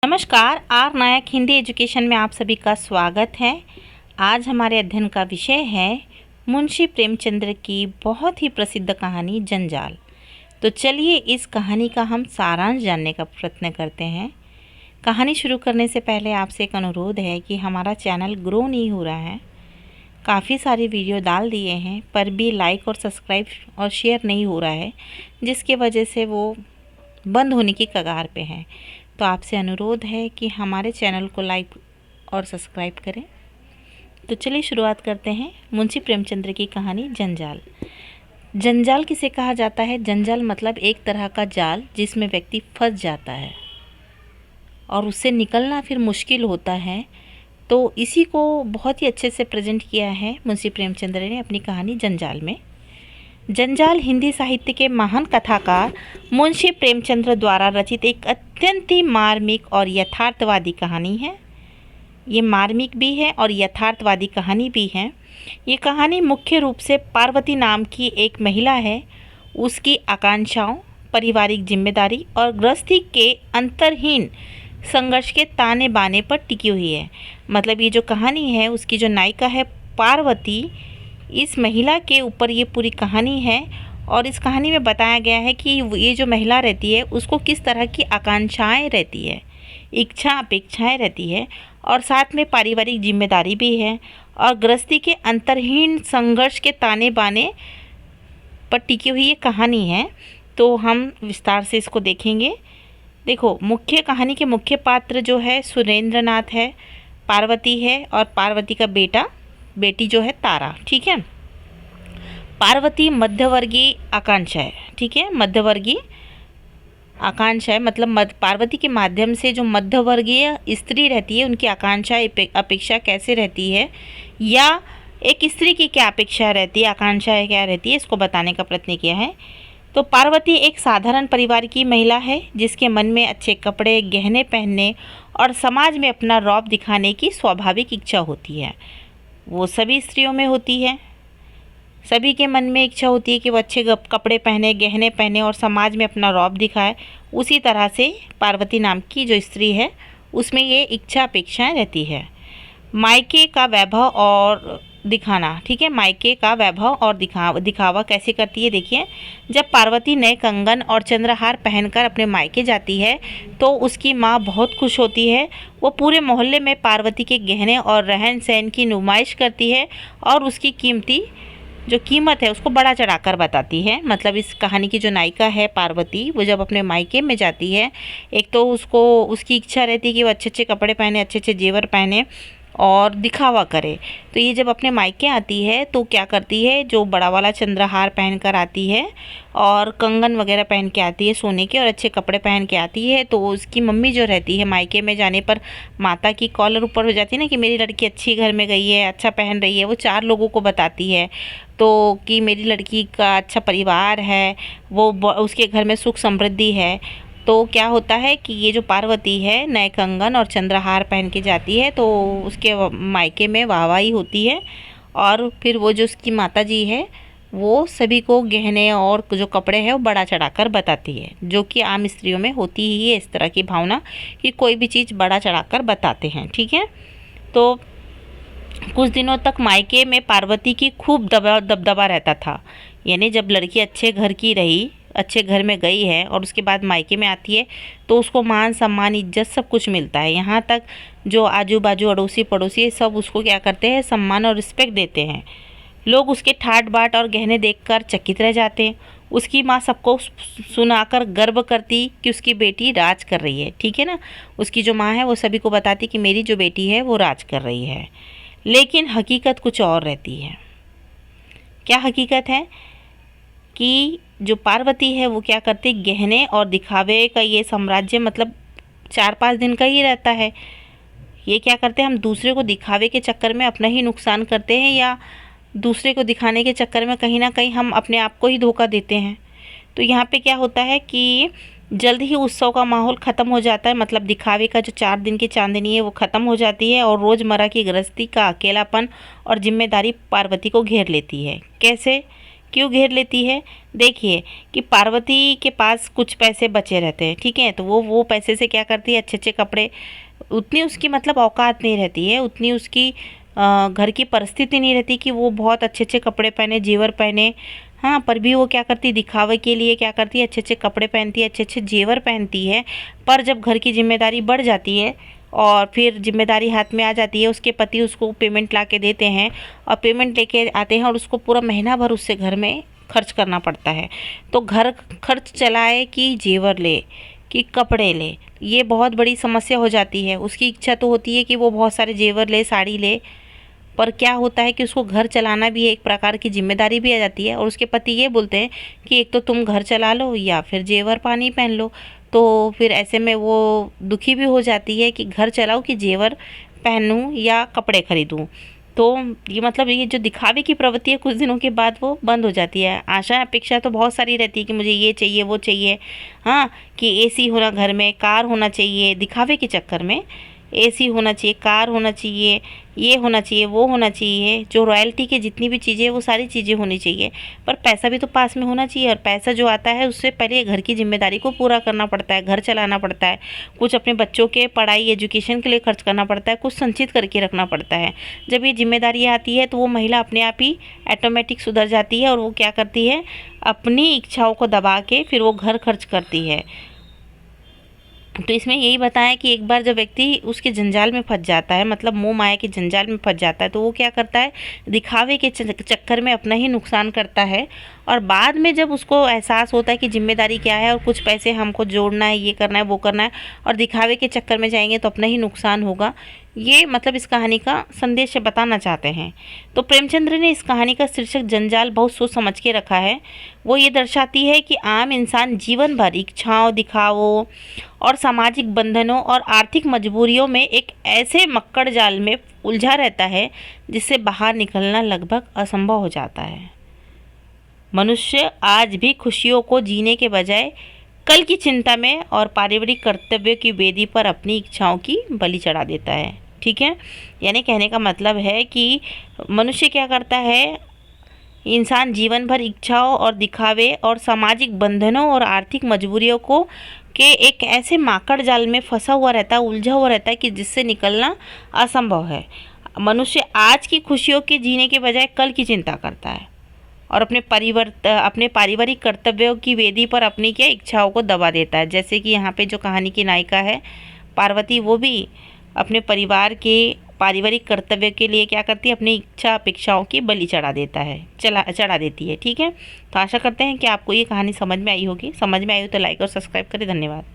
नमस्कार, are Nayak Hindi education में आप सभी का स्वागत है। आज हमारे अध्ययन का विषय है मुंशी प्रेमचंद्र की बहुत ही प्रसिद्ध कहानी जंजाल। तो चलिए इस कहानी का हम सारांश जानने का प्रयत्न करते हैं। कहानी शुरू करने से पहले आपसे एक अनुरोध है कि हमारा चैनल ग्रो नहीं हो रहा है। काफ़ी सारे वीडियो डाल दिए हैं पर भी लाइक और सब्सक्राइब और शेयर नहीं हो रहा है, जिसकी वजह से वो बंद होने की कगार पे है। तो आपसे अनुरोध है कि हमारे चैनल को लाइक और सब्सक्राइब करें। तो चलिए शुरुआत करते हैं मुंशी प्रेमचंद्र की कहानी जंजाल। जंजाल किसे कहा जाता है? जंजाल मतलब एक तरह का जाल जिसमें व्यक्ति फंस जाता है और उससे निकलना फिर मुश्किल होता है। तो इसी को बहुत ही अच्छे से प्रेजेंट किया है मुंशी प्रेमचंद्र ने अपनी कहानी जंजाल में। जंजाल हिंदी साहित्य के महान कथाकार मुंशी प्रेमचंद्र द्वारा रचित एक अत्यंत ही मार्मिक और यथार्थवादी कहानी है। ये मार्मिक भी है और यथार्थवादी कहानी भी है। ये कहानी मुख्य रूप से पार्वती नाम की एक महिला है, उसकी आकांक्षाओं, पारिवारिक जिम्मेदारी और गृहस्थी के अंतरहीन संघर्ष के ताने बाने पर टिकी हुई है। मतलब ये जो कहानी है उसकी जो नायिका है पार्वती, इस महिला के ऊपर ये पूरी कहानी है। और इस कहानी में बताया गया है कि ये जो महिला रहती है उसको किस तरह की आकांक्षाएं रहती है, इच्छा अपेक्षाएं रहती है, और साथ में पारिवारिक जिम्मेदारी भी है और गृहस्थी के अंतरहीन संघर्ष के ताने बाने पर टिकी हुई ये कहानी है। तो हम विस्तार से इसको देखेंगे। देखो, मुख्य कहानी के मुख्य पात्र जो है सुरेंद्र नाथ है, पार्वती है और पार्वती का बेटी जो है तारा। ठीक है। पार्वती मध्यवर्गीय आकांक्षा है। ठीक है, मध्यवर्गीय आकांक्षा है मतलब पार्वती के माध्यम से जो मध्यवर्गीय स्त्री रहती है उनकी आकांक्षा अपेक्षा कैसे रहती है, या एक स्त्री की क्या अपेक्षा रहती है, आकांक्षा क्या रहती है, इसको बताने का प्रयत्न किया है। तो पार्वती एक साधारण परिवार की महिला है जिसके मन में अच्छे कपड़े, गहने पहनने और समाज में अपना रौब दिखाने की स्वाभाविक इच्छा होती है। वो सभी स्त्रियों में होती है। सभी के मन में इच्छा होती है कि वो अच्छे कपड़े पहने, गहने पहने और समाज में अपना रौब दिखाए। उसी तरह से पार्वती नाम की जो स्त्री है उसमें ये इच्छा अपेक्षाएं रहती है। मायके का वैभव और दिखाना। ठीक है, मायके का वैभव और दिखावा कैसे करती है, देखिए। जब पार्वती नए कंगन और चंद्रहार पहनकर अपने मायके जाती है तो उसकी माँ बहुत खुश होती है। वो पूरे मोहल्ले में पार्वती के गहने और रहन सहन की नुमाइश करती है और उसकी कीमत है उसको बड़ा चढ़ाकर बताती है। मतलब इस कहानी की जो नायिका है पार्वती, वो जब अपने मायके में जाती है, एक तो उसकी इच्छा रहती है कि वो अच्छे अच्छे कपड़े पहने, अच्छे अच्छे जेवर पहने और दिखावा करे। तो ये जब अपने मायके आती है तो क्या करती है, जो बड़ा वाला चंद्रहार पहन कर आती है और कंगन वगैरह पहन के आती है सोने के, और अच्छे कपड़े पहन के आती है। तो उसकी मम्मी जो रहती है, मायके में जाने पर माता की कॉलर ऊपर हो जाती है ना कि मेरी लड़की अच्छी घर में गई है, अच्छा पहन रही है। वो 4 लोगों को बताती है तो कि मेरी लड़की का अच्छा परिवार है, वो उसके घर में सुख समृद्धि है। तो क्या होता है कि ये जो पार्वती है नए कंगन और चंद्रहार पहन के जाती है तो उसके मायके में वाहवाही होती है। और फिर वो जो उसकी माता जी है वो सभी को गहने और जो कपड़े हैं वो बड़ा चढ़ाकर बताती है, जो कि आम स्त्रियों में होती ही है इस तरह की भावना कि कोई भी चीज़ बड़ा चढ़ाकर बताते हैं। ठीक है। तो कुछ दिनों तक मायके में पार्वती की खूब दबदबा रहता था। यानी जब लड़की अच्छे घर की रही, अच्छे घर में गई है और उसके बाद मायके में आती है तो उसको मान सम्मान इज्जत सब कुछ मिलता है। यहाँ तक जो आजू बाजू अड़ोसी पड़ोसी सब उसको क्या करते हैं, सम्मान और रिस्पेक्ट देते हैं। लोग उसके ठाट बाट और गहने देखकर चकित रह जाते हैं। उसकी माँ सबको सुनाकर गर्व करती कि उसकी बेटी राज कर रही है। ठीक है ना, उसकी जो माँ है वो सभी को बताती कि मेरी जो बेटी है वो राज कर रही है। लेकिन हकीकत कुछ और रहती है। क्या हकीकत है कि जो पार्वती है वो क्या करती, गहने और दिखावे का ये साम्राज्य मतलब 4-5 दिन का ही रहता है। ये क्या करते हैं, हम दूसरे को दिखावे के चक्कर में अपना ही नुकसान करते हैं, या दूसरे को दिखाने के चक्कर में कहीं ना कहीं हम अपने आप को ही धोखा देते हैं। तो यहाँ पे क्या होता है कि जल्द ही उत्सव का माहौल ख़त्म हो जाता है। मतलब दिखावे का जो 4 दिन की चांदनी है वो ख़त्म हो जाती है और रोज़मर्रा की गृहस्थी का अकेलापन और जिम्मेदारी पार्वती को घेर लेती है। कैसे क्यों घेर लेती है? देखिए कि पार्वती के पास कुछ पैसे बचे रहते हैं, ठीक है, तो वो पैसे से क्या करती है, अच्छे अच्छे कपड़े, उतनी उसकी मतलब औकात नहीं रहती है, उतनी उसकी घर की परिस्थिति नहीं रहती कि वो बहुत अच्छे अच्छे कपड़े पहने, जेवर पहने। हाँ, पर भी वो क्या करती, दिखावे के लिए क्या करती है, अच्छे अच्छे कपड़े पहनती है, अच्छे अच्छे जेवर पहनती है। पर जब घर की जिम्मेदारी बढ़ जाती है और फिर जिम्मेदारी हाथ में आ जाती है, उसके पति उसको पेमेंट ला के देते हैं और पेमेंट लेके आते हैं और उसको पूरा महीना भर उससे घर में खर्च करना पड़ता है। तो घर खर्च चलाए कि जेवर ले कि कपड़े ले, ये बहुत बड़ी समस्या हो जाती है। उसकी इच्छा तो होती है कि वो बहुत सारे जेवर ले, साड़ी ले, पर क्या होता है कि उसको घर चलाना भी एक प्रकार की जिम्मेदारी भी आ जाती है और उसके पति ये बोलते हैं कि एक तो तुम घर चला लो या फिर जेवर पानी पहन लो। तो फिर ऐसे में वो दुखी भी हो जाती है कि घर चलाऊं कि जेवर पहनूं या कपड़े खरीदूं। तो ये मतलब ये जो दिखावे की प्रवृत्ति है कुछ दिनों के बाद वो बंद हो जाती है। आशा अपेक्षा तो बहुत सारी रहती है कि मुझे ये चाहिए, वो चाहिए, हाँ, कि एसी होना घर में, कार होना चाहिए, दिखावे के चक्कर में एसी होना चाहिए, कार होना चाहिए, ये होना चाहिए, वो होना चाहिए, जो रॉयल्टी की जितनी भी चीज़ें वो सारी चीज़ें होनी चाहिए। पर पैसा भी तो पास में होना चाहिए और पैसा जो आता है उससे पहले घर की जिम्मेदारी को पूरा करना पड़ता है, घर चलाना पड़ता है, कुछ अपने बच्चों के पढ़ाई एजुकेशन के लिए खर्च करना पड़ता है, कुछ संचित करके रखना पड़ता है। जब ये जिम्मेदारी आती है तो वो महिला अपने आप ही ऑटोमेटिक सुधर जाती है और वो क्या करती है, अपनी इच्छाओं को दबा के फिर वो घर खर्च करती है। तो इसमें यही बताया कि एक बार जब व्यक्ति उसके जंजाल में फंस जाता है, मतलब मोह माया के जंजाल में फंस जाता है, तो वो क्या करता है, दिखावे के चक्कर में अपना ही नुकसान करता है। और बाद में जब उसको एहसास होता है कि जिम्मेदारी क्या है और कुछ पैसे हमको जोड़ना है, ये करना है, वो करना है, और दिखावे के चक्कर में जाएंगे तो अपना ही नुकसान होगा। ये मतलब इस कहानी का संदेश बताना चाहते हैं। तो प्रेमचंद्र ने इस कहानी का शीर्षक जंजाल बहुत सोच समझ के रखा है। वो ये दर्शाती है कि आम इंसान जीवन भर इच्छाओं, दिखावों और सामाजिक बंधनों और आर्थिक मजबूरियों में एक ऐसे मक्कड़ जाल में उलझा रहता है जिससे बाहर निकलना लगभग असंभव हो जाता है। मनुष्य आज भी खुशियों को जीने के बजाय कल की चिंता में और पारिवारिक कर्तव्यों की वेदी पर अपनी इच्छाओं की बलि चढ़ा देता है। ठीक है, यानी कहने का मतलब है कि मनुष्य क्या करता है, इंसान जीवन भर इच्छाओं और दिखावे और सामाजिक बंधनों और आर्थिक मजबूरियों को के एक ऐसे माकड़ जाल में फंसा हुआ रहता है, उलझा हुआ रहता है कि जिससे निकलना असंभव है। मनुष्य आज की खुशियों के जीने के बजाय कल की चिंता करता है और अपने पारिवारिक कर्तव्यों की वेदी पर अपनी क्या इच्छाओं को दबा देता है। जैसे कि यहाँ पे जो कहानी की नायिका है पार्वती, वो भी अपने परिवार के पारिवारिक कर्तव्य के लिए क्या करती है, अपनी इच्छा अपेक्षाओं की बलि चढ़ा देती है। ठीक है, तो आशा करते हैं कि आपको ये कहानी समझ में आई होगी। समझ में आई हो तो लाइक और सब्सक्राइब करें। धन्यवाद।